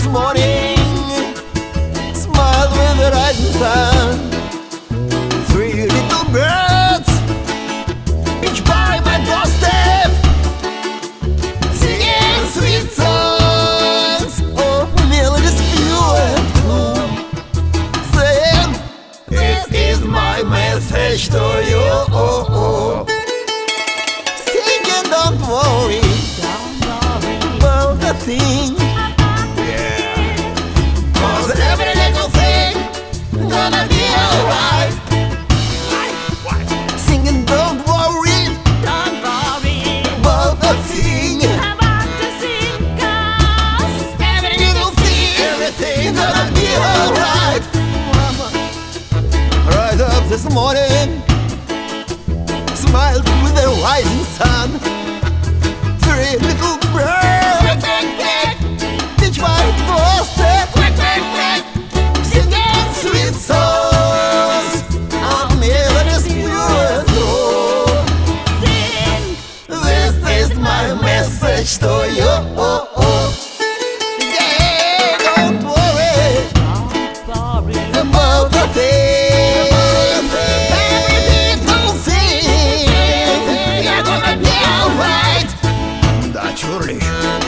this morning. Smiled with the rising sun. Three little birds, each by my doorstep, singing sweet songs of melodies pure and true, saying, this is my message to you. Singing, don't worry about a thing, cause every little thing gonna be alright. Singing, don't worry about a thing, cause every little thing, everything gonna be alright. Right up this morning, smiled with the rising sun. Three little birds, each by doorstep, singing sweet songs of melodies pure and true. This is my message to you. Yeah, don't worry about the thing. Every little thing, you're gonna be alright. Natürlich.